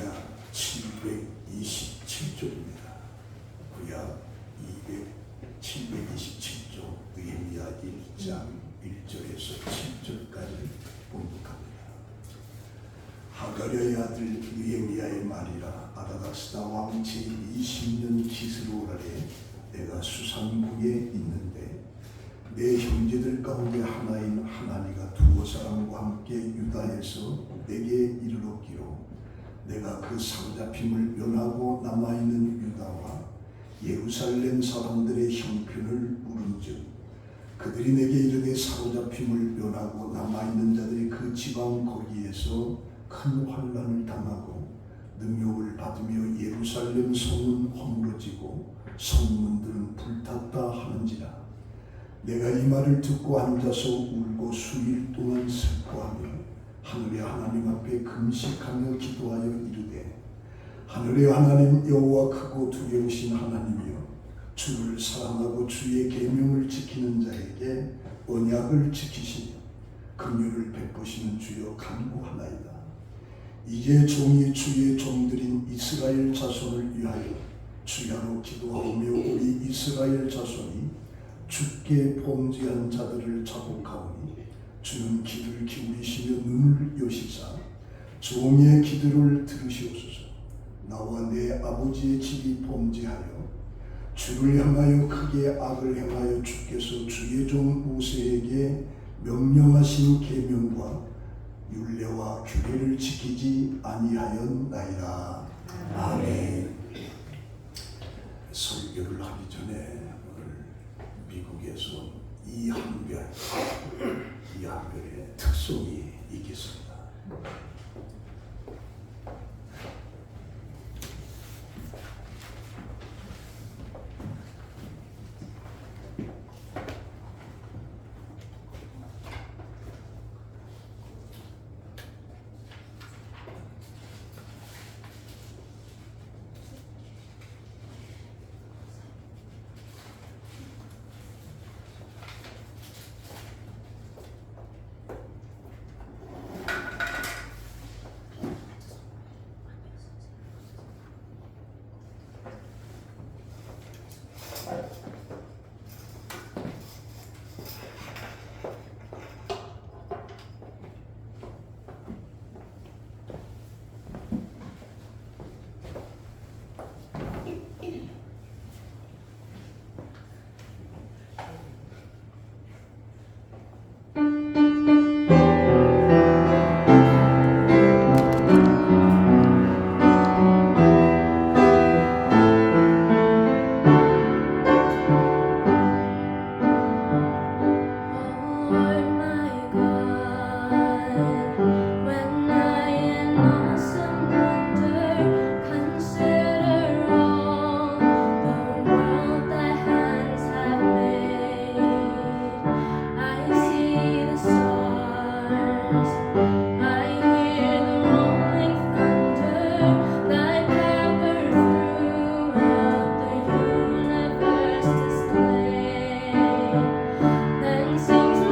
할렐루야 727쪽입니다. 구약 727쪽 느헤미야 1장 1절에서 7절까지 봉독합니다. 하가랴의 아들 느헤미야의 말이라. 아다닥스다 왕 제20년 기스로라에 내가 수상국에 있는데 내 형제들 가운데 하나인 하나니가 두어 사람과 함께 유다에서 내게 이르렀기로 내가 그 사로잡힘을 면하고 남아있는 유다와 예루살렘 사람들의 형편을 물은즉 그들이 내게 이르되 사로잡힘을 면하고 남아있는 자들이 그 지방 거기에서 큰 환난을 당하고 능욕을 받으며 예루살렘 성은 허물어지고 성문들은 불탔다 하는지라. 내가 이 말을 듣고 앉아서 울고 수일 동안 슬퍼하며 하늘의 하나님 앞에 금식하며 기도하여 이르되 하늘의 하나님 여호와 크고 두려우신 하나님이여 주를 사랑하고 주의 계명을 지키는 자에게 언약을 지키시며 긍휼을 베푸시는 주여 간구하나이다. 이제 종이 주의 종들인 이스라엘 자손을 위하여 주야로 기도하며 우리 이스라엘 자손이 주께 범죄한 자들을 자복하오니 주는 귀를 기울이시며 눈을 여시사 종의 기도를 들으시옵소서. 나와 내 아버지의 집이 범죄하여 주를 향하여 크게 악을 행하여 주께서 주의 종 모세에게 명령하신 계명과 율례와 규례를 지키지 아니하였나이다. 아멘. 설교를 하기 전에 오늘 미국에서 이 한별의 특성이 있겠습니다.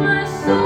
My soul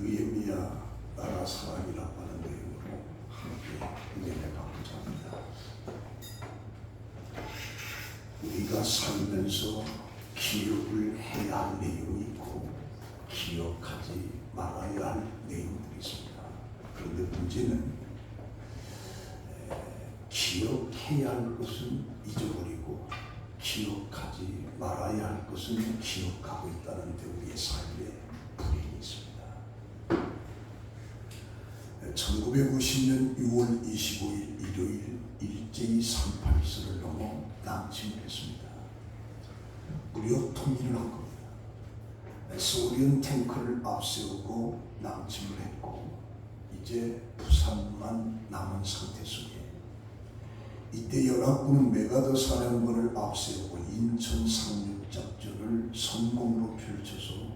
느헤미야 나라 사랑이라고 하는 내용으로 함께 은혜를 받고자 합니다. 우리가 살면서 기억을 해야 할 내용이 있고 기억하지 말아야 할 내용들이 있습니다. 그런데 문제는 기억해야 할 것은 잊어버리고 기억하지 말아야 할 것은 기억하고 있다는 데 우리의 삶에 불행이 있습니다. 1950년 6월 25일 일요일 일제히 38선을 넘어 남침을 했습니다. 무력 통일을 한 겁니다. 소련 탱크를 앞세우고 남침을 했고 이제 부산만 남은 상태 속에 이때 연합군은 메가더 사령관을 앞세우고 인천 상륙작전을 성공으로 펼쳐서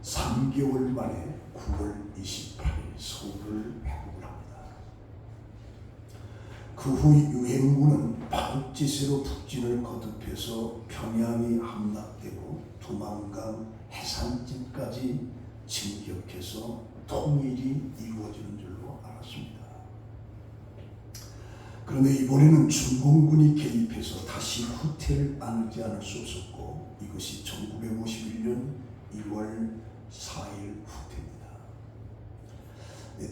3개월 만에 9월 28일 서울을 회복을 합니다. 그 후 유행군은 파국지세로 북진을 거듭해서 평양이 함락되고 두만강 해산진까지 진격해서 통일이 이루어지는 줄로 알았습니다. 그런데 이번에는 중공군이 개입해서 다시 후퇴를 안지 않을 수 없었고 이것이 1951년 1월 4일 후퇴입니다.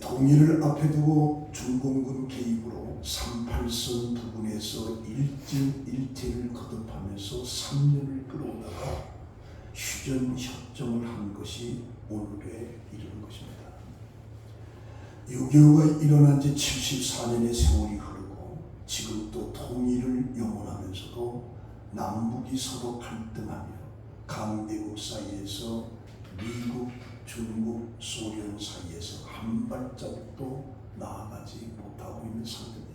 통일을 앞에 두고 중공군 개입으로 38선 부근에서 일진일퇴를 거듭하면서 3년을 끌어오다가 휴전협정을 한 것이 오늘에 이르는 것입니다. 6.25가 일어난 지 74년의 세월이 흐르고 지금 또 통일을 염원하면서도 남북이 서로 갈등하며 강대국 사이에서 미국, 중국, 소련 사이에서 한 발자국도 나아가지 못하고 있는 상태입니다.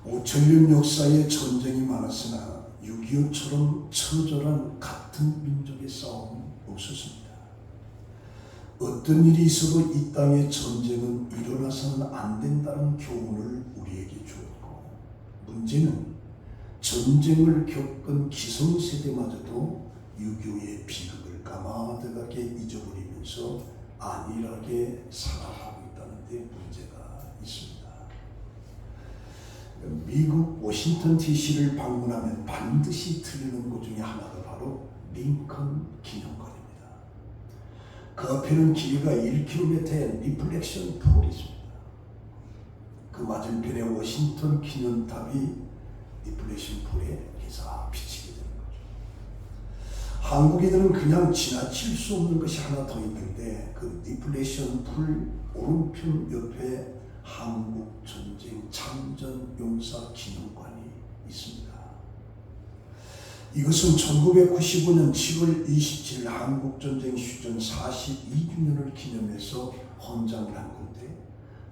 5천년 역사에 전쟁이 많았으나 6.25처럼 처절한 같은 민족의 싸움은 없었습니다. 어떤 일이 있어도 이 땅의 전쟁은 일어나서는 안 된다는 교훈을 우리에게 주었고 문제는 전쟁을 겪은 기성세대마저도 6.25의 비극을 까마득하게 잊어버리면서 안일하게 살아가고 있다는 데 문제가 있습니다. 미국 워싱턴 DC를 방문하면 반드시 들리는 곳 중에 하나가 바로 링컨 기념관입니다. 그 앞에는 길이가 1km의 리플렉션 폴이 있습니다. 그 맞은편에 워싱턴 기념탑이 리플렉션 폴에 계속 비치게 되는 거죠. 한국인들은 그냥 지나칠 수 없는 것이 하나 더 있는데 그 리플렉션 폴 오른편 옆에 한국전쟁 참전용사 기념관이 있습니다. 이것은 1995년 7월 27일 한국전쟁 휴전 42주년을 기념해서 헌장을 한 건데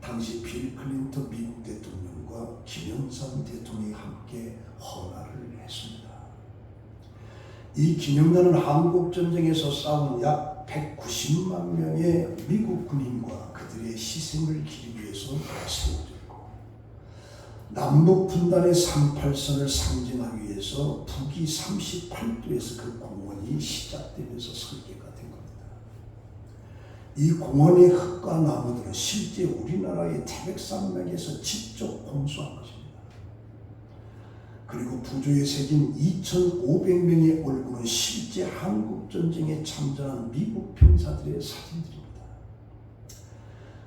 당시 빌 클린턴 미국 대통령과 김영삼 대통령이 함께 헌화를 했습니다. 이 기념관은 한국전쟁에서 싸운 약 190만 명의 미국 군인과 그들의 희생을 기리기 위해서 세워졌고 남북 분단의 38선을 상징하기 위해서 북위 38도에서 그 공원이 시작되면서 설계가 된 겁니다. 이 공원의 흙과 나무들은 실제 우리나라의 태백산맥에서 직접 공수한 것입니다. 그리고 부조에 새긴 2,500명의 얼굴은 실제 한국전쟁에 참전한 미국 병사들의 사진들입니다.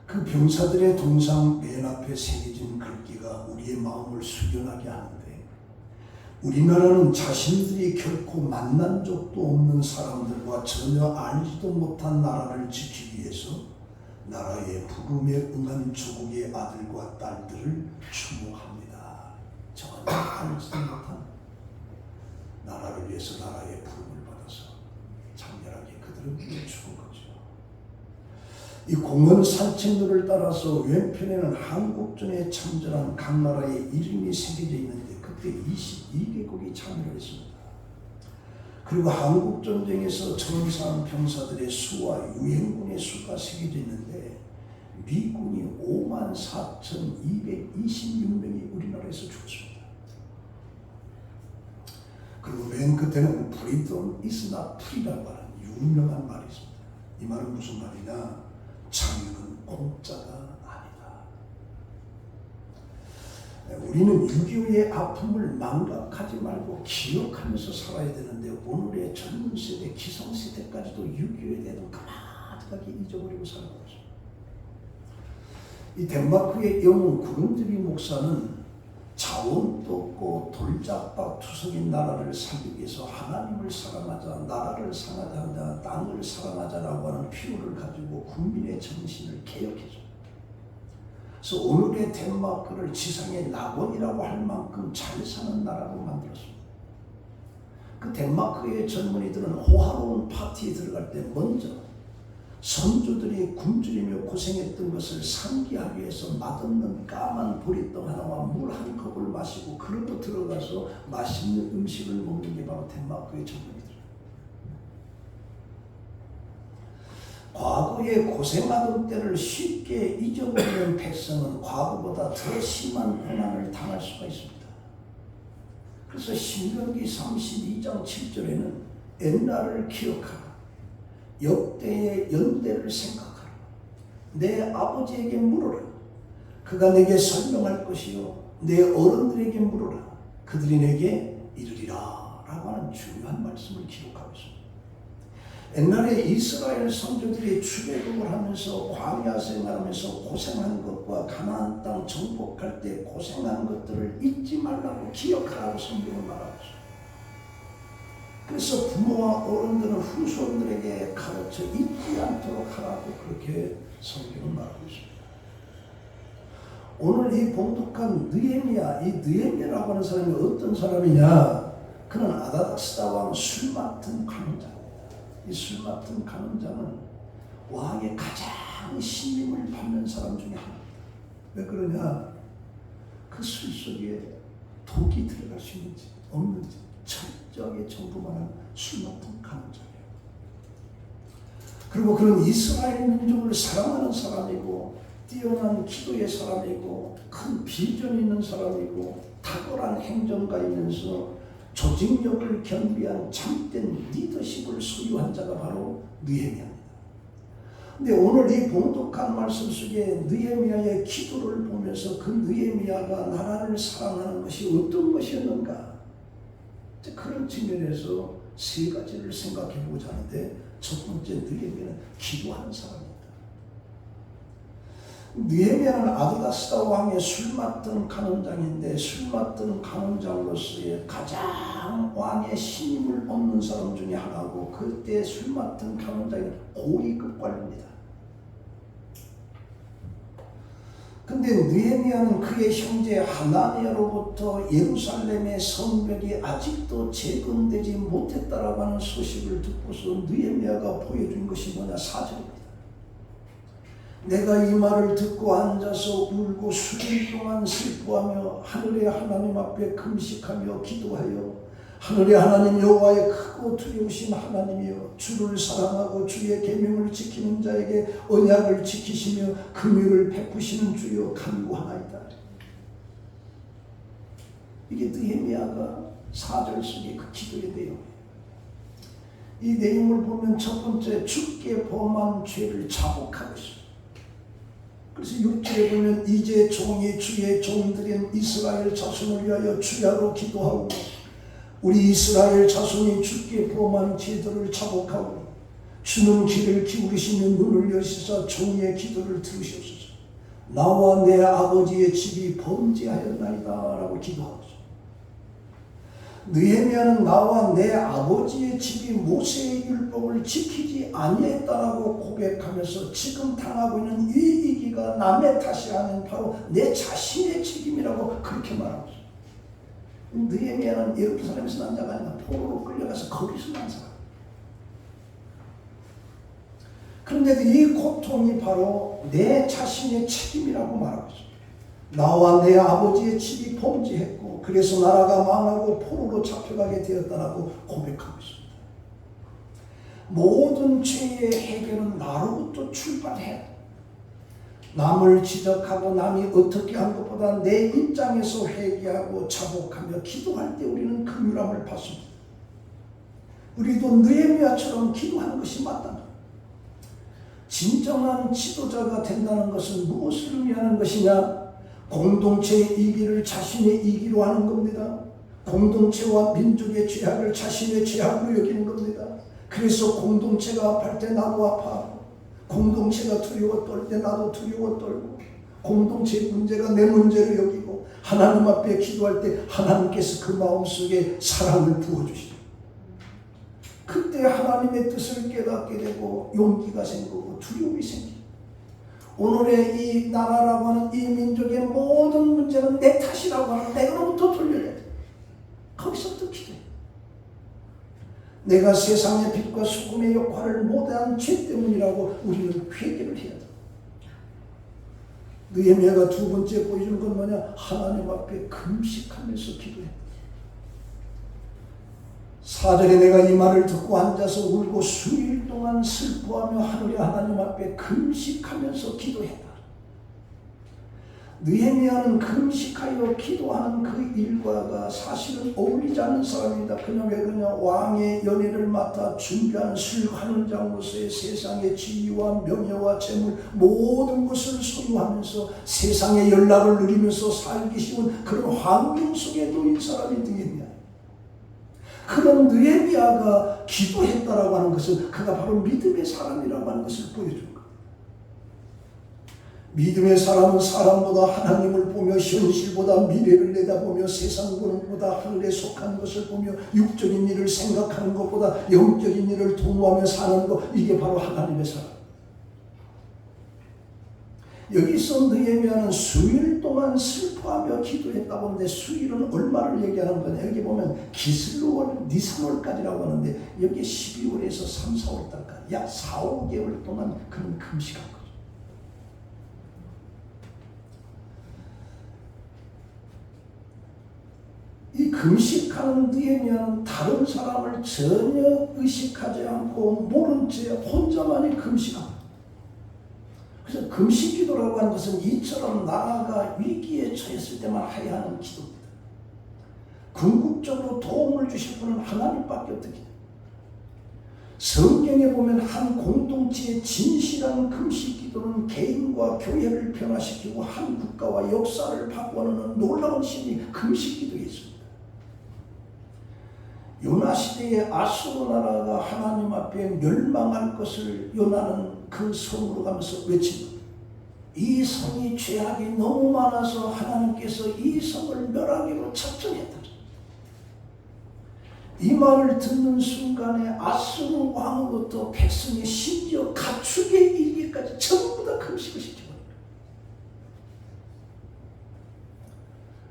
그 병사들의 동상 맨 앞에 새겨진 글귀가 우리의 마음을 숙연하게 하는데 우리나라는 자신들이 결코 만난 적도 없는 사람들과 전혀 알지도 못한 나라를 지키기 위해서 나라의 부름에 응한 조국의 아들과 딸들을 추모합니다. 전혀 알지도 못한 나라를 위해서 나라의 부름을 받아서 장렬하게 그들은 죽은 거죠. 이 공원 산책로를 따라서 왼편에는 한국전에 참전한 각 나라의 이름이 새겨져 있는데 그때 22개국이 참여를 했습니다. 그리고 한국전쟁에서 전사한 병사들의 수와 유행군의 수가 새겨져 있는데 미군이 54,226명이 우리나라에서 죽었습니다. 그리고 맨 끝에는 프리덤 is not free라고 하는 유명한 말이 있습니다. 이 말은 무슨 말이냐? 자유는 공짜가 아니다. 우리는 6.25의 아픔을 망각하지 말고 기억하면서 살아야 되는데 오늘의 젊은 세대, 기성세대까지도 6.25에 대해서 가만하게 잊어버리고 살아가고 있습니다. 이 덴마크의 영웅 구른드비 목사는 자원도 없고 돌짝박 투성인 나라를 살기 위해서 하나님을 사랑하자, 나라를 사랑하자, 땅을 사랑하자라고 하는 필요를 가지고 국민의 정신을 개혁해줍니다. 그래서 오늘의 덴마크를 지상의 낙원이라고 할 만큼 잘 사는 나라로 만들었습니다. 그 덴마크의 젊은이들은 호화로운 파티에 들어갈 때 먼저 선조들이 굶주리며 고생했던 것을 상기하기 위해서 맛없는 까만 보리떡 하나와 물 한 컵을 마시고 그러고 들어가서 맛있는 음식을 먹는 게 바로 덴마크의 젊은이들. 과거에 고생하던 때를 쉽게 잊어버리는 백성은 과거보다 더 심한 고난을 당할 수가 있습니다. 그래서 신명기 32장 7절에는 옛날을 기억하라. 역대의 연대를 생각하라. 내 아버지에게 물어라. 그가 내게 설명할 것이요. 내 어른들에게 물어라. 그들이 내게 이르리라. 라고 하는 중요한 말씀을 기록하고 있습니다. 옛날에 이스라엘 선조들이 출애굽을 하면서 광야 생활하면서 고생한 것과 가나안 땅 정복할 때 고생한 것들을 잊지 말라고 기억하라고 성경을 말하고 있습니다. 그래서 부모와 어른들은 후손들에게 가르쳐 잊지 않도록 하라고 그렇게 성경을 말하고 있습니다. 오늘 이 봉독한 느헤미야, 이 느헤미야라고 하는 사람이 어떤 사람이냐? 그는 아다닥스다 왕 술 맡은 간원장입니다. 이 술 맡은 간원장은 왕의 가장 신임을 받는 사람 중에 하나입니다. 왜 그러냐? 그 술 속에 독이 들어갈 수 있는지 없는지 철저하게 정보만한 술 맡은 간원장이에요. 그리고 그런 이스라엘 민족을 사랑하는 사람이고 뛰어난 기도의 사람이고 큰 비전이 있는 사람이고 탁월한 행정가이면서 조직력을 겸비한 참된 리더십을 소유한 자가 바로 느헤미야입니다. 근데 오늘 이 봉독한 말씀 속에 느헤미야의 기도를 보면서 그 느헤미야가 나라를 사랑하는 것이 어떤 것이었는가? 그런 측면에서 세 가지를 생각해 보고자 하는데 첫 번째, 느헤미야는 기도하는 사람입니다. 느헤미야는 아다닥스다 왕의 술 맡던 간원장인데 술 맡던 간원장으로서의 가장 왕의 신임을 얻는 사람 중에 하나고 그때 술 맡던 간원장이 고위급 관료입니다. 근데 느헤미야는 그의 형제 하나니아로부터 예루살렘의 성벽이 아직도 재건되지 못했다라고 하는 소식을 듣고서 느헤미야가 보여준 것이 뭐냐? 4절입니다. 내가 이 말을 듣고 앉아서 울고 수일 동안 슬퍼하며 하늘의 하나님 앞에 금식하며 기도하여 하늘의 하나님 여호와의 크고 두려우신 하나님이여 주를 사랑하고 주의 계명을 지키는 자에게 언약을 지키시며 긍휼을 베푸시는 주여 간구하나이다. 이게 느헤미야가 4절 속의 그 기도의 내용이에요. 이 내용을 보면 첫 번째, 주께 범한 죄를 자복하고 있어요. 그래서 6절에 보면 이제 종이 주의 종들인 이스라엘 자손을 위하여 주야로 기도하고 우리 이스라엘 자손이 주께 범한 죄들을 자복하고 주는 귀를 기울이시며 눈을 여시사 종의 기도를 들으시옵소서. 나와 내 아버지의 집이 범죄하였나이다 라고 기도하고 있어요. 느헤미야는 나와 내 아버지의 집이 모세의 율법을 지키지 아니했다라고 고백하면서 지금 당하고 있는 이 위기가 남의 탓이 아닌 바로 내 자신의 책임이라고 그렇게 말하고 있어요. 느헤미야는 예루살렘에서 난 자가 아니라 포로로 끌려가서 거기서 난 사람. 그런데도 이 고통이 바로 내 자신의 책임이라고 말하고 있어요. 나와 내 아버지의 집이 범죄했고 그래서 나라가 망하고 포로로 잡혀가게 되었다라고 고백하고 있습니다. 모든 죄의 해결은 나로부터 출발해. 남을 지적하고 남이 어떻게 한 것보다 내 입장에서 회개하고 자복하며 기도할 때 우리는 긍휼함을 받습니다. 우리도 느헤미야처럼 기도하는 것이 맞다. 진정한 지도자가 된다는 것은 무엇을 의미하는 것이냐? 공동체의 이기를 자신의 이기로 하는 겁니다. 공동체와 민족의 죄악을 자신의 죄악으로 여기는 겁니다. 그래서 공동체가 아플 때 나도 아파하고, 공동체가 두려워 떨 때 나도 두려워 떨고, 공동체의 문제가 내 문제로 여기고, 하나님 앞에 기도할 때 하나님께서 그 마음속에 사랑을 부어주시죠. 그때 하나님의 뜻을 깨닫게 되고 용기가 생기고 두려움이 생기고, 오늘의 이 나라라고 하는 이 민족의 모든 문제는 내 탓이라고 하는 내가로부터 돌려야 돼. 거기서부터 기도해. 내가 세상의 빛과 소금의 역할을 못한 죄 때문이라고 우리는 회개를 해야 돼. 느헤미야가 두 번째 보여주는 건 뭐냐? 하나님 앞에 금식하면서 기도해. 4절에 내가 이 말을 듣고 앉아서 울고 수일 동안 슬퍼하며 하늘의 하나님 앞에 금식하면서 기도했다. 느헤미야는 금식하여 기도하는 그 일과가 사실은 어울리지 않는 사람이다. 그냥 왜 그러냐? 왕의 연회를 맡아 준비하는 술하는 장로서의 세상의 지위와 명예와 재물 모든 것을 소유하면서 세상의 연락을 누리면서 살기 쉬운 그런 환경 속에 놓인 사람이 느헤미야. 그런 느헤미야가 기도했다라고 하는 것은 그가 바로 믿음의 사람이라고 하는 것을 보여준 거예요. 믿음의 사람은 사람보다 하나님을 보며 현실보다 미래를 내다보며 세상 보는 것보다 하늘에 속한 것을 보며 육적인 일을 생각하는 것보다 영적인 일을 도모하며 사는 것, 이게 바로 하나님의 사람. 여기서 느헤미야는 수일 동안 슬퍼하며 기도했다고 하는데, 수일은 얼마를 얘기하는 거냐? 여기 보면 기슬로월, 니산월까지라고 하는데 여기 12월에서 3, 4월달까지 약 4, 5개월 동안 그는 금식한 거죠. 이 금식하는 느헤미야는 다른 사람을 전혀 의식하지 않고 모른 채 혼자만이 금식합니다. 그래서 금식기도라고 하는 것은 이처럼 나라가 위기에 처했을 때만 해야 하는 기도입니다. 궁극적으로 도움을 주실 분은 하나님밖에 없거든요. 성경에 보면 한 공동체의 진실한 금식기도는 개인과 교회를 변화시키고 한 국가와 역사를 바꿔놓는 놀라운 힘이 금식기도에 있습니다. 요나 시대의 아수르 나라가 하나님 앞에 멸망할 것을 요나는 그 성으로 가면서 외칩니다. 이 성이 죄악이 너무 많아서 하나님께서 이 성을 멸하기로 작정했다. 이 말을 듣는 순간에 아수르 왕으로부터 백성이 심지어 가축에 이르기까지 전부 다 금식을 시켜버립니다.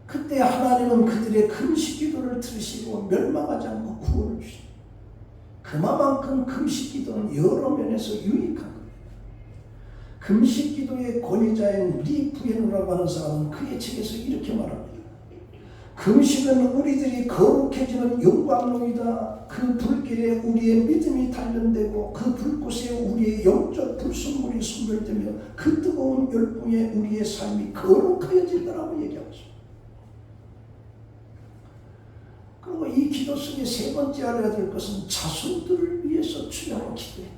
그때 하나님은 그들의 금식기도를 들으시고 멸망하지 않고 구원을 주십니다. 그만큼 금식기도는 여러 면에서 유익한 거예요. 금식기도의 권위자인 리 부에노라고 하는 사람은 그의 책에서 이렇게 말합니다. 금식은 우리들이 거룩해지는 영광로이다. 그 불길에 우리의 믿음이 단련되고 그 불꽃에 우리의 영적 불순물이 소멸되며 그 뜨거운 열풍에 우리의 삶이 거룩하여진다라고 얘기하고 있습니다. 그리고 이 기도 속에 세 번째 알아야 될 것은 자손들을 위해서 주야로 기도했다.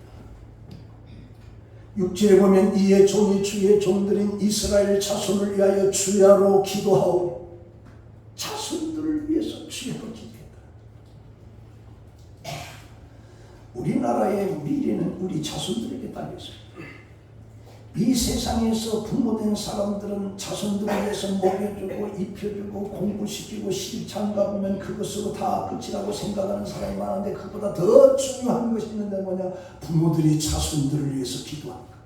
6절에 보면 이에 종이 주의 종들인 이스라엘 자손을 위하여 주야로 기도하오. 자손들을 위해서 주야로 기도했다. 우리나라의 미래는 우리 자손들에게 달려있습니다. 이 세상에서 부모된 사람들은 자손들을 위해서 먹여주고 입혀주고 공부시키고 시집장가 보면 그것으로 다 끝이라고 생각하는 사람이 많은데, 그보다 더 중요한 것이 있는데 뭐냐? 부모들이 자손들을 위해서 기도한다.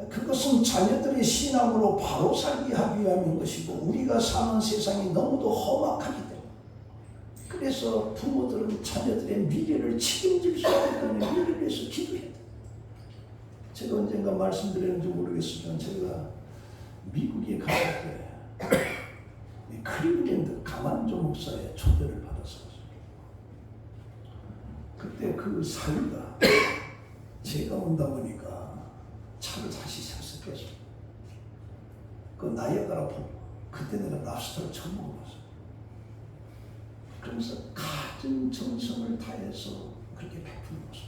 그것은 자녀들의 신앙으로 바로 살게 하기 위함인 것이고, 우리가 사는 세상이 너무도 험악하기 때문에, 그래서 부모들은 자녀들의 미래를 책임질 수 있기 때문에 미래를 위해서 기도해야 돼. 제가 언젠가 말씀드렸는지 모르겠지만, 제가 미국에 갔을 때 클리블랜드 강한조 목사의 초대를 받았어요. 그때 그 사위가 제가 온다 보니까 차를 다시 샀어요. 그 나이아가라 폭, 그때 내가 랍스터를 처음 먹어봤어요. 그래서 가진 정성을 다해서 그렇게 베푸는 모습.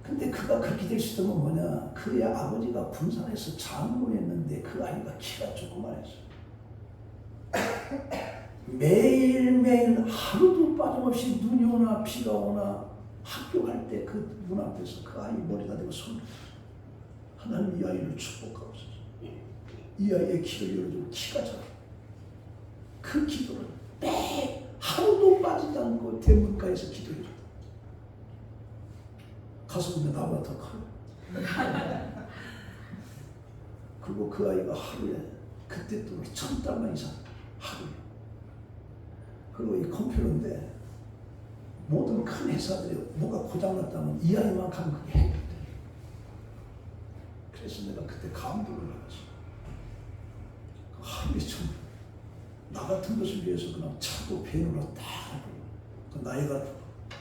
근데 그가 그렇게 될 수 있는 건 뭐냐? 그의 아버지가 군산에서 장군이었는데 그 아이가 키가 조그만했어요. 매일매일 하루도 빠짐없이 눈이 오나 비가 오나 학교 갈 때 그 문 앞에서 그 아이 머리다 대고 손 하나님 이 아이를 축복하옵소서. 이 아이의 키를 열어주고 키가 작아. 그 기도를 매 하루도 빠지지 않고 대문가에서 기도해줘. 가서 보면 나보다 더 커요. 그리고 그 아이가 하루에 그때 또 1,000달러 이상 하루에. 그리고 이 컴퓨터인데 모든 큰 회사들이 뭐가 고장났다면 이 아이만 가면 그게 해결돼. 그래서 내가 그때 감동을 받았어. 하루에 좀 나 같은 것을 위해서 그냥 차고 배우러 딱 하고 그 나이가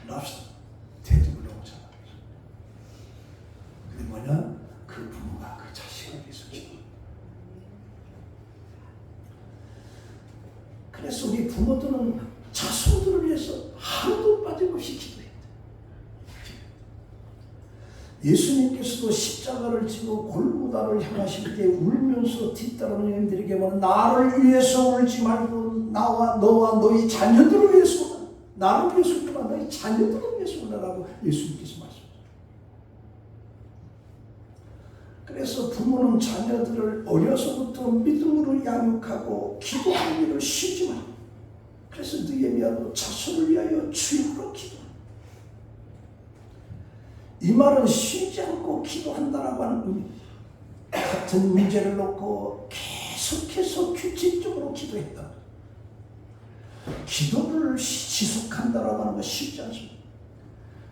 랍스터 대접을 너무 잘하죠. 그게 뭐냐? 그 부모가 그 자식을 위해서 기도. 그래서 우리 부모들은 자손들을 위해서 하루도 빠짐없이 기도해야 돼. 예수님께서도 십자가를 지고 골고다를 향하실 때 울면서 뒤따르는 여인들에게 말하는 나를 위해서 울지 말고 나와 너와 너희 자녀들을 위해서 울라. 나를 위해서 울지 말고 너희 자녀들을 위해서 울라라고 예수님께서 말씀하셨습니다. 그래서 부모는 자녀들을 어려서부터 믿음으로 양육하고 기도하는 일을 쉬지 말고 그래서 느헤미야도 자손을 위하여 주야로 기도한다. 이 말은 쉬지 않고 기도한다라고 하는 의미입니다. 같은 문제를 놓고 계속해서 규칙적으로 기도했다. 기도를 지속한다라고 하는 건 쉽지 않습니다.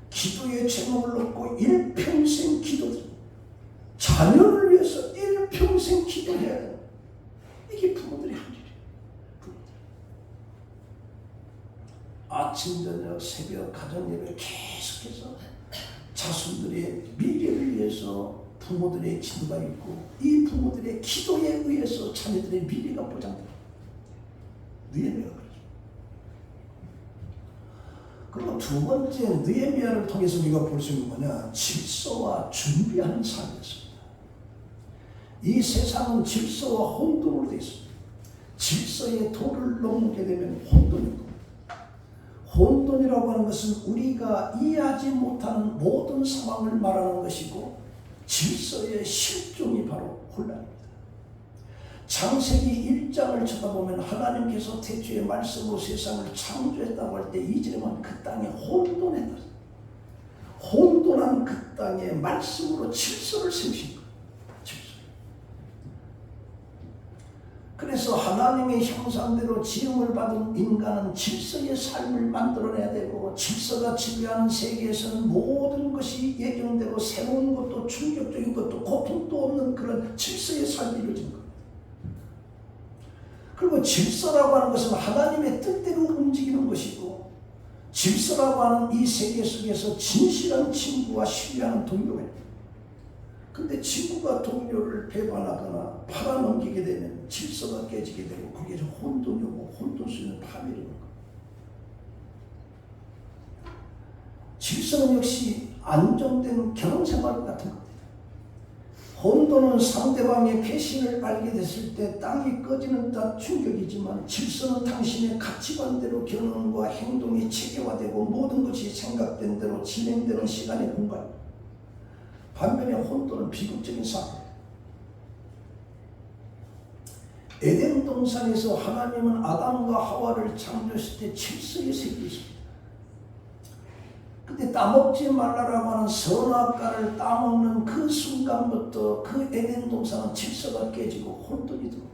기도의 제목을 놓고 일평생 기도들, 자녀를 위해서 일평생 기도해야 돼요. 이게 부모들의 할 일이에요. 아침, 저녁, 새벽, 가정예배 계속해서 자손들의 미래를 위해서 부모들의 기도가 있고 이 부모들의 기도에 의해서 자녀들의 미래가 보장됩니다. 느헤미야가 그러죠. 그리고 두 번째 느헤미야를 통해서 우리가 볼 수 있는 뭐냐? 질서와 준비하는 삶이었습니다. 이 세상은 질서와 혼돈으로 되어 있습니다. 질서의 도를 넘게 되면 혼돈입니다. 혼돈이라고 하는 것은 우리가 이해하지 못하는 모든 상황을 말하는 것이고 질서의 실종이 바로 혼란입니다. 창세기 1장을 쳐다보면 하나님께서 태초에 말씀으로 세상을 창조했다고 할 때 이제는 그 땅에 혼돈했다. 혼돈한 그 땅에 말씀으로 질서를 세우신 거예요. 그래서 하나님의 형상대로 지음을 받은 인간은 질서의 삶을 만들어내야 되고 질서가 지배하는 세계에서는 모든 것이 예정대로 새로운 것도 충격적인 것도 고통도 없는 그런 질서의 삶이 이루어진 겁니다. 그리고 질서라고 하는 것은 하나님의 뜻대로 움직이는 것이고 질서라고 하는 이 세계 속에서 진실한 친구와 신뢰하는 동료가 있다. 근데 친구가 동료를 배반하거나 팔아넘기게 되면 질서가 깨지게 되고 그게 혼돈이 오고 혼돈 속에는 파멸이 오는 거예요. 질서는 역시 안정된 결혼생활 같은 겁니다. 혼돈은 상대방의 배신을 알게 됐을 때 땅이 꺼지는 듯 충격이지만 질서는 당신의 가치관대로 결혼과 행동이 체계화되고 모든 것이 생각된 대로 진행되는 시간의 공간입니다. 반면에 혼돈은 비극적인 사고입니다. 에덴 동산에서 하나님은 아담과 하와를 창조했을 때 질서의 세계에 있습니다. 근데 따먹지 말라라고 하는 선악과를 따먹는 그 순간부터 그 에덴 동산은 질서가 깨지고 혼돈이 들어옵니다.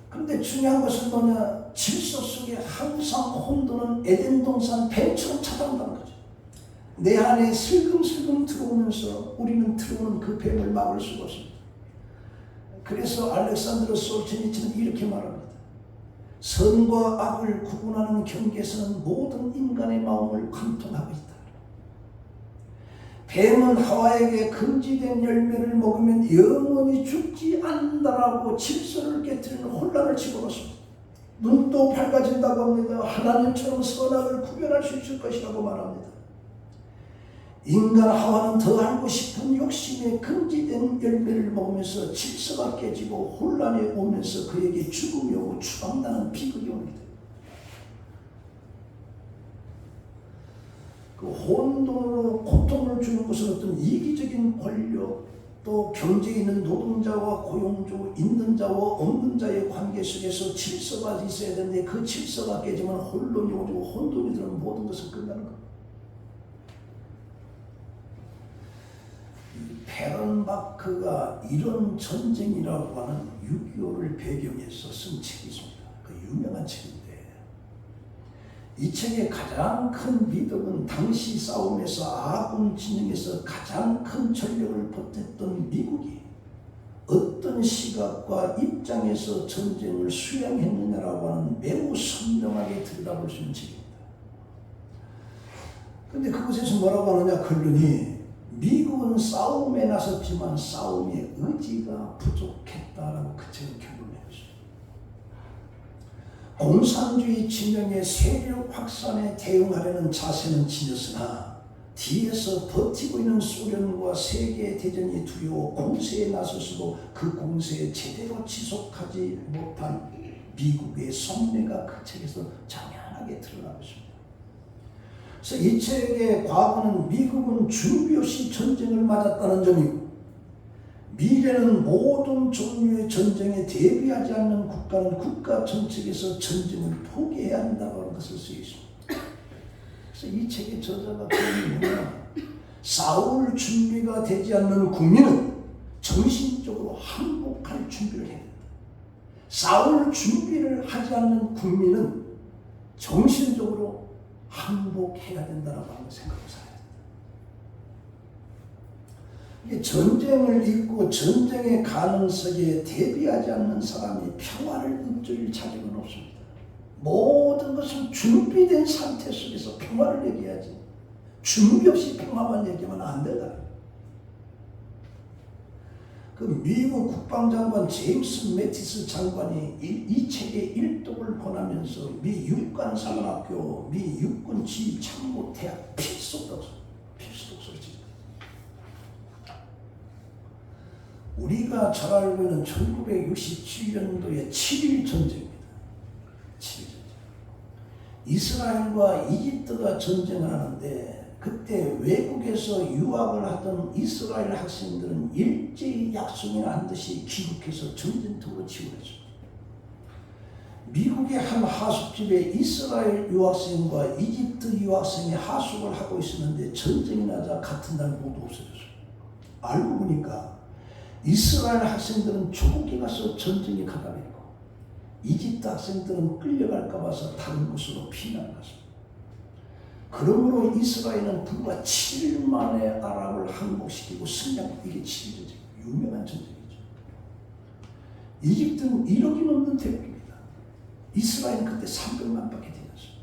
그런데 중요한 것은 뭐냐? 질서 속에 항상 혼돈은 에덴 동산 뱀처럼 찾아온다는 거죠. 내 안에 슬금슬금 들어오면서 우리는 들어오는 그 뱀을 막을 수가 없습니다. 그래서 알렉산드로 솔제니츠는 이렇게 말합니다. 선과 악을 구분하는 경계선은 모든 인간의 마음을 관통하고 있다. 뱀은 하와에게 금지된 열매를 먹으면 영원히 죽지 않는다라고 질서를 깨뜨리는 혼란을 집어넣습니다. 눈도 밝아진다고 합니다. 하나님처럼 선악을 구별할 수 있을 것이라고 말합니다. 인간 하와는 더 알고 싶은 욕심에 금지된 열매를 먹으면서 질서가 깨지고 혼란이 오면서 그에게 죽음이 오고 추방나는 비극이 옵니다. 그 혼돈으로 고통을 주는 것은 어떤 이기적인 권력, 또 경제에 있는 노동자와 고용주, 있는 자와 없는 자의 관계 속에서 질서가 있어야 되는데 그 질서가 깨지면 혼돈이 오고 혼돈이 들면 모든 것은 끝나는 겁니다. 페른바크가 이런 전쟁이라고 하는 6.25를 배경해서 쓴 책이 있습니다. 그 유명한 책인데 이 책의 가장 큰 미덕은 당시 싸움에서 아군 진영에서 가장 큰 전력을 보탰던 미국이 어떤 시각과 입장에서 전쟁을 수행했느냐라고 하는 매우 선명하게 들여다볼 수 있는 책입니다. 그런데 그곳에서 뭐라고 하느냐 그러니 미국은 싸움에 나섰지만 싸움의 의지가 부족했다라고 그 책은 결론을 내렸습니다. 공산주의 진영의 세력 확산에 대응하려는 자세는 지녔으나 뒤에서 버티고 있는 소련과 세계대전이 두려워 공세에 나서서도 그 공세에 제대로 지속하지 못한 미국의 속내가 그 책에서 장연하게 드러나고 있습니다. 그래서 이 책의 과거는 미국은 준비 없이 전쟁을 맞았다는 점이고 미래는 모든 종류의 전쟁에 대비하지 않는 국가는 국가 정책에서 전쟁을 포기해야 한다고 하는 것을 쓰여 있습니다. 그래서 이 책의 저자가 그런 뭐냐 싸울 준비가 되지 않는 국민은 정신적으로 항복할 준비를 해야 된다. 싸울 준비를 하지 않는 국민은 정신적으로 항복해야 된다라고 하는 생각을 살아야 된다. 이게 전쟁을 잊고 전쟁의 가능성에 대비하지 않는 사람이 평화를 읊조릴 자격은 없습니다. 모든 것은 준비된 상태 속에서 평화를 얘기해야지 준비 없이 평화만 얘기하면 안 된다. 그 미국 국방장관 제임스 매티스 장관이 이 책의 일독을 권하면서 미 육관사관학교, 미 육군지휘참모대학 필수 독서를 지었다. 우리가 잘 알고 있는 1967년도의 7.1 전쟁입니다. 7.1 전쟁. 이스라엘과 이집트가 전쟁을 하는데 그때 외국에서 유학을 하던 이스라엘 학생들은 일제히 약속이나 한 듯이 귀국해서 전쟁터로 지원했습니다. 미국의 한 하숙집에 이스라엘 유학생과 이집트 유학생이 하숙을 하고 있었는데 전쟁이 나자 같은 날 모두 없어졌어요. 알고 보니까 이스라엘 학생들은 조국에 가서 전쟁에 가담했고 이집트 학생들은 끌려갈까 봐서 다른 곳으로 피난을 갔습니다. 그러므로 이스라엘은 불과 7일 만에 아랍을 항복시키고 승리한 이게 7일 전쟁, 유명한 전쟁이죠. 이집트는 1억이 넘는 대국입니다. 이스라엘은 그때 300만 밖에 되었습니다.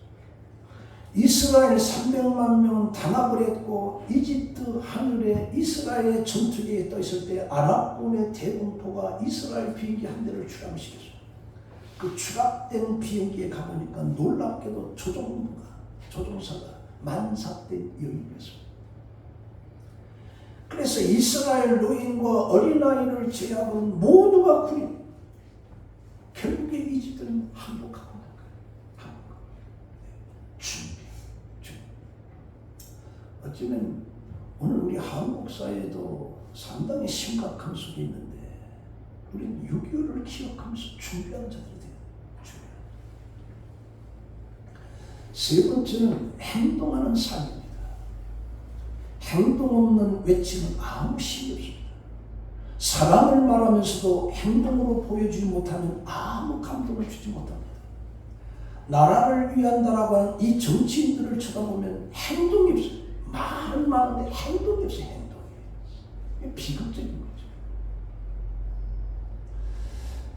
이스라엘 300만 명은 단합을 했고 이집트 하늘에 이스라엘의 전투기에 떠 있을 때 아랍군의 대공포가 이스라엘 비행기 한 대를 추락시켰습니다. 그 추락된 비행기에 가보니까 놀랍게도 조종사가 만삭된 여인이었습니다. 그래서 이스라엘 노인과 어린아이를 제압한 모두가 군인. 결국에 이집트는 항복하고 난 거예요. 준비. 어쩌면 오늘 우리 한국 사회도 상당히 심각한 속에 있는데 우리는 6.25를 기억하면서 준비하는 자들이 돼요. 세 번째는 행동하는 삶입니다. 행동 없는 외침은 아무 힘이 없습니다. 사랑을 말하면서도 행동으로 보여주지 못하면 아무 감동을 주지 못합니다. 나라를 위한다라고 하는 이 정치인들을 쳐다보면 행동이 없어요. 말은 많은데 행동이 없어요. 행동이. 비극적인 거죠.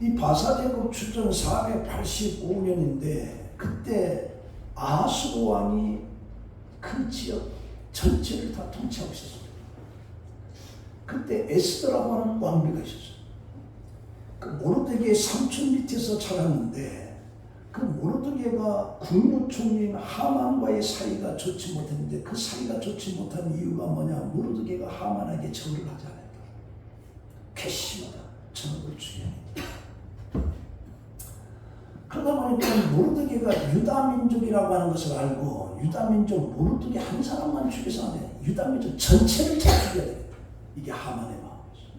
이 바사제국 주전 485년인데 그때 아수르 왕이 그 지역 전체를 다 통치하고 있었습니다. 그때 에스더라고 하는 왕비가 있었어요. 그 모르드게의 삼촌 밑에서 자랐는데 그 모르드게가 국무총리인 하만과의 사이가 좋지 못했는데 그 사이가 좋지 못한 이유가 뭐냐? 모르드게가 하만에게 절을 하지 않았다. 괘씸하다. 저녁을 주게. 그러다 보니까 모르드게가 유다민족이라고 하는 것을 알고 유다민족 모르드게 한 사람만 죽여서 안 돼. 유다민족 전체를 다 죽여야 되겠다. 이게 하만의 마음이었어요.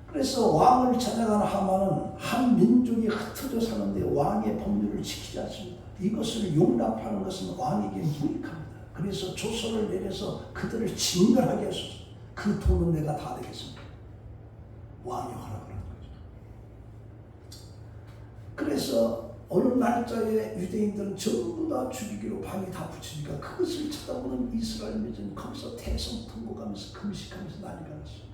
그래서 왕을 찾아간 하만은 한 민족이 흩어져 사는데 왕의 법률을 지키지 않습니다. 이것을 용납하는 것은 왕에게 무익합니다. 그래서 조서를 내려서 그들을 진멸하게 하소서. 그 돈은 내가 다 되겠습니다. 왕이 허락을 한 거죠. 그래서 어느 날짜에 유대인들은 전부 다 죽이기로 밤이 다 붙이니까 그것을 쳐다보는 이스라엘 민족은 거기서 대성통곡하면서 금식하면서 난리가 났어요.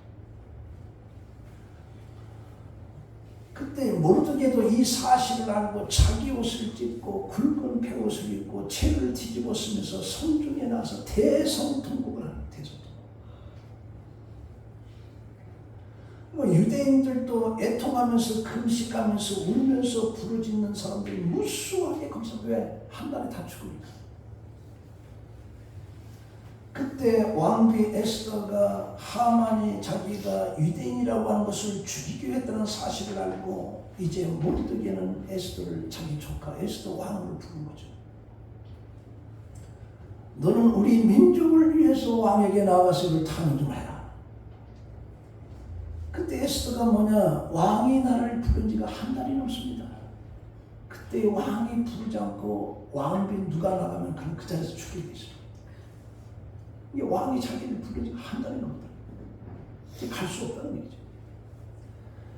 그때 모르드게도 이 사실을 알고 자기 옷을 찢고 굵은 베옷을 입고 채를 뒤집어 쓰면서 성중에 나서 대성통곡을 하는 대성통곡. 유대인들도 애통하면서 금식하면서 울면서 부르짖는 사람들이 무수하게 거기서 왜? 한 달에 다 죽으니까. 그때 왕비 에스더가 하만이 자기가 유대인이라고 하는 것을 죽이기로 했다는 사실을 알고 이제 모르드게는 에스더를 자기 조카 에스더 왕으로 부른 거죠. 너는 우리 민족을 위해서 왕에게 나가서 이걸 탄원 좀 해라. 그때 에스더가 뭐냐? 왕이 나를 부른 지가 한 달이 넘습니다. 그때 왕이 부르지 않고 왕비 누가 나가면 그럼 그 자리에서 죽이고 있어요. 이게 왕이 자기를 부른 지가 한 달이 넘다. 갈 수 없다는 얘기죠.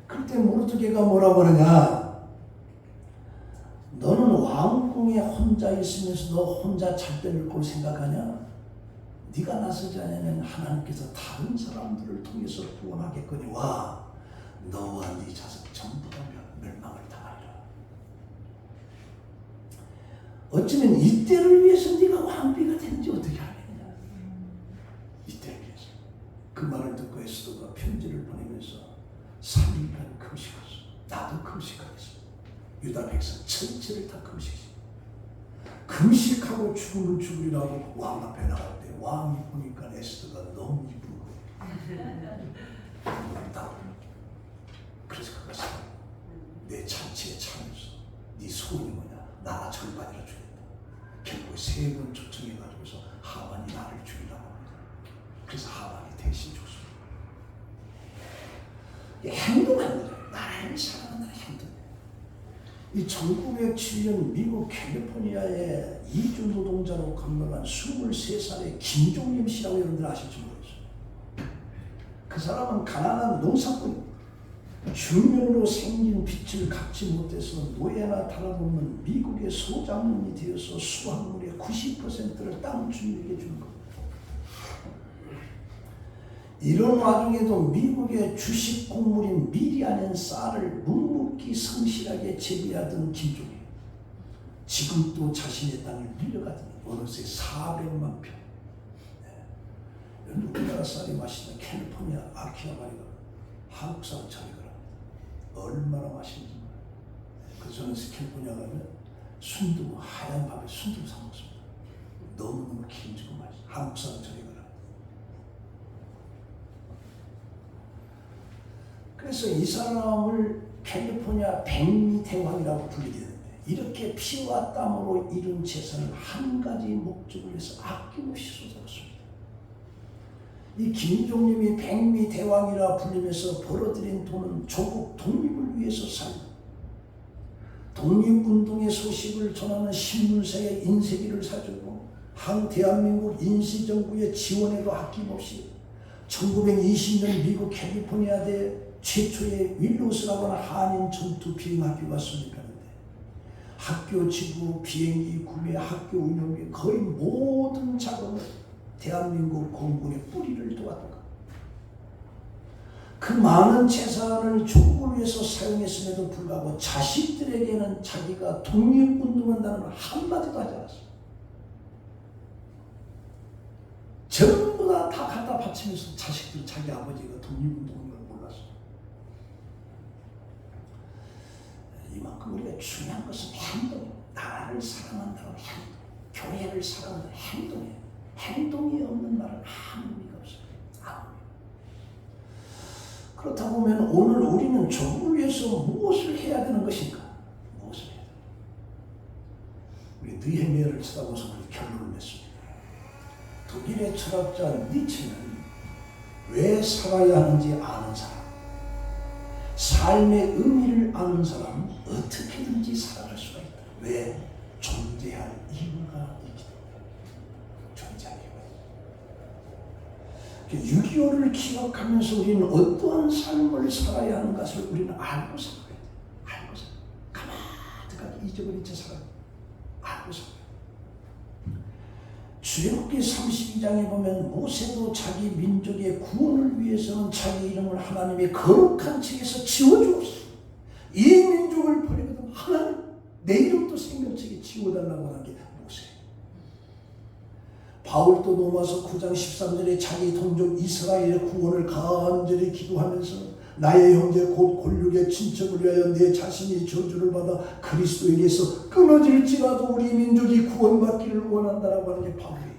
그때 모르드게가 뭐라고 그러냐? 너는 왕궁에 혼자 있으면서 너 혼자 잘될 걸 생각하냐? 네가 나서지 않으면 하나님께서 다른 사람들을 통해서 구원하겠거니와 너와 네 자식 전부 다 멸망을 당하리라. 어쩌면 이때를 위해서 네가 왕비가 되는지 어떻게 알겠냐? 이때를 위해서. 그 말을 듣고 에스더가 편지를 보내면서 3일간 금식했어. 나도 금식하겠어. 유다 백성 전체를 다 금식했어. 금식하고 죽으면 죽으리라고 왕 앞에 나갈 때 왕이 보니까 에스더가 너무 이쁜 거예요. 그래서 그것을 내 잔치에 참여해서 네 소원이 뭐냐? 나라 절반이라 주겠다. 결국 3번 초청해가지고서 하만이 나를 죽이라고 합니다. 그래서 하만이 대신 줬습니다. 행동하는 거죠. 나라를 사랑하는 행동. 이 1907년 미국 캘리포니아에 이주 노동자로 건너간 23살의 김종림 씨라고 여러분들 아실지 모르겠어요. 그 사람은 가난한 농사꾼, 중년으로 생긴 빚을 갚지 못해서 노예나 달아먹는 미국의 소장농이 되어서 수확물의 90%를 땅 주인에게 주는 겁니다. 이런 와중에도 미국의 주식 곡물인 미리아는 쌀을 묵묵히 성실하게 재배하던 김종일. 지금 또 자신의 땅을 밀려가더니 어느새 400만 평. 우리나라 쌀이 맛있는 캘리포니아 아키아바리가 한국 쌀은 저리가라. 얼마나 맛있는지 몰라요. 그래서 저는 캘리포니아 가면 순두부, 하얀 밥에 순두부 사 먹습니다. 너무너무 기름지고 맛있어요. 한국 쌀은 저리가라. 그래서 이 사람을 캘리포니아 백미 대왕이라고 불리게 되는데 이렇게 피와 땀으로 이룬 재산을 한 가지 목적을 위해서 아낌없이 쏟아붓습니다. 이 김종림이 백미 대왕이라 불리면서 벌어들인 돈은 조국 독립을 위해서 살고 독립운동의 소식을 전하는 신문사에 인쇄기를 사주고 대한민국 임시정부의 지원에도 아낌없이 1920년 미국 캘리포니아대 최초의 윌로스라고 하는 한인 전투 비행학교가 설립하는데 학교 지구, 비행기 구매, 학교 운영비 거의 모든 자금을 대한민국 공군의 뿌리를 도왔던 것. 그 많은 재산을 조국을 위해서 사용했음에도 불구하고 자식들에게는 자기가 독립운동한다는 한마디도 하지 않았어요. 전부 다 다 갖다 바치면서 자식들 자기 아버지가 독립운동인 걸 몰랐어요. 이만큼 우리가 중요한 것은 행동이에요. 나라를 사랑한다는 행동, 교회를 사랑하는 행동이에요. 행동이 없는 말은 아무 의미가 없어요. 아무 의미. 그렇다 보면 오늘 우리는 조국을 위해서 무엇을 해야 되는 것인가? 무엇을 해야 되는 우리 느헤미야를 쳐다보면서 우리 결론을 냈습니다. 독일의 철학자 니체는 왜 살아야 하는지 아는 사람, 삶의 의미를 아는 사람은 어떻게든지 살아갈 수가 있다. 왜? 존재할 이유가 있기 때문에. 존재할 이유가 있다. 6.25를 기억하면서 우리는 어떠한 삶을 살아야 하는 것을 우리는 알고 살아야 돼. 알고 살아야 돼. 가만히 잊어버린 채 살아야 돼. 알고 살아야 돼. 출애굽기 32장에 보면 모세도 자기 민족의 구원을 위해서는 자기 이름을 하나님의 거룩한 책에서 지워주었어요. 이 민족을 버리거든 하나님 내 이름도 생명책에 지워달라고 하는 게 모세. 바울도 로마서 9장 13절에 자기 동족 이스라엘의 구원을 간절히 기도하면서 나의 형제 곧 골육의 친척을 위하여 내 자신이 저주를 받아 그리스도에게서 끊어질지라도 우리 민족이 구원받기를 원한다라고 하는 게 바울의 얘기.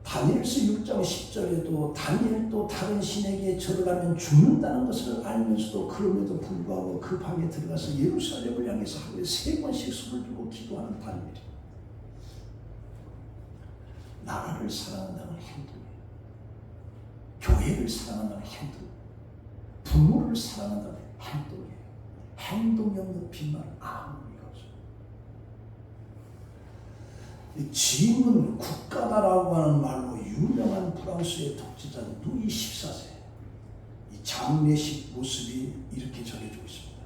다니엘서 6장 10절에도 다니엘도 다른 신에게 절을 하면 죽는다는 것을 알면서도 그럼에도 불구하고 그 방에 들어가서 예루살렘을 향해서 하루에 3번씩 손을 들고 기도하는 다니엘이 나라를 사랑한다는 행동, 교회를 사랑한다는 행동, 부모를 사랑한다는 행동이에요. 행동이 없는 빈말은 아무 의미가 없어요. 이 짐은 국가다라고 하는 말로 유명한 프랑스의 독재자 루이 14세 이 장례식 모습이 이렇게 전해지고 있습니다.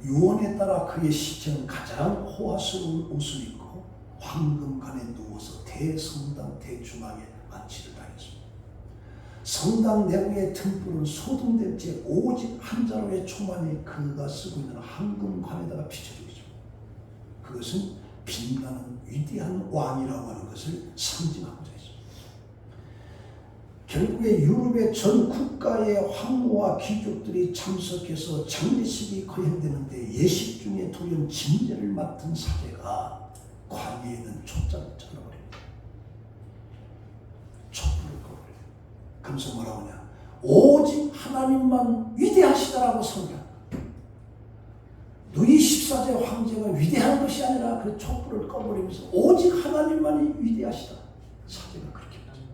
유언에 따라 그의 시체는 가장 호화스러운 옷을 입고 황금관에 누워서 대성당 대주막에 안치를 당했습니다. 성당 내부의 등불은 소등된 채 오직 한 자루의 초만에 그가 쓰고 있는 황금관에다가 비춰지고 있습니다. 그것은 빛나는 위대한 왕이라고 하는 것을 상징하고자 했습니다. 결국에 유럽의 전 국가의 황후와 귀족들이 참석해서 장례식이 거행되는데 예식 중에 돌연 진례를 맡은 사제가 관계에 있는 촛자를 잘라버립니다. 촛불을 꺼버려요. 그러면서 뭐라고 하냐? 오직 하나님만 위대하시다라고 선언합니다. 루이 14세 황제가 위대한 것이 아니라 그 촛불을 꺼버리면서 오직 하나님만이 위대하시다. 사제가 그렇게 말합니다.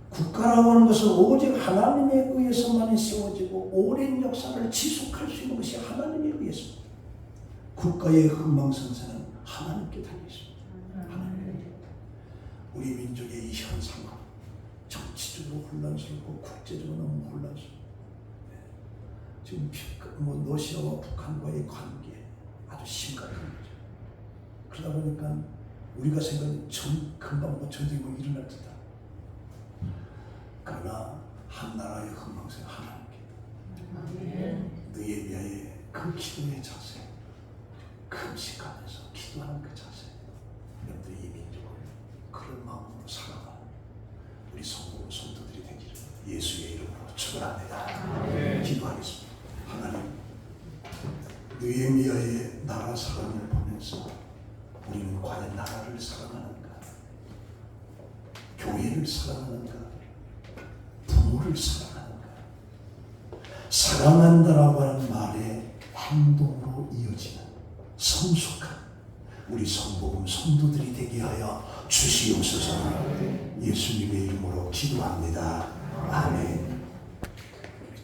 국가라고 하는 것은 오직 하나님에 의해서만이 세워지고 오랜 역사를 지속할 수 있는 것이 하나님에 의해서입니다. 국가의 흥망성쇠는 하나님께 달려있습니다. 하나님께. 우리 민족의 이 현상은 정치적으로 혼란스럽고 국제적으로 너무 혼란스럽고 지금 러시아와 북한과의 관계 아주 심각한 거죠. 그러다 보니까 우리가 생각하는 금방 전쟁이 일어날 듯다. 그러나 한 나라의 흥망성 하나님께 느헤미야의 그 기도의 자세, 금식하면서 기도하는 그 자세, 여러분들이 이 민족을 그런 마음으로 살아가는 우리 성도들이 되기를 예수의 이름으로 축원합니다. 기도하겠습니다. 하나님, 느헤미야의 나라 사랑을 보면서 우리는 과연 나라를 사랑하는가, 교회를 사랑하는가, 부모를 사랑하는가? 사랑한다라고 하는 말에 행동으로 이어지는 성숙한 우리 성복음 성도들이 되게 하여 주시옵소서. 예수님의 이름으로 기도합니다. 아멘.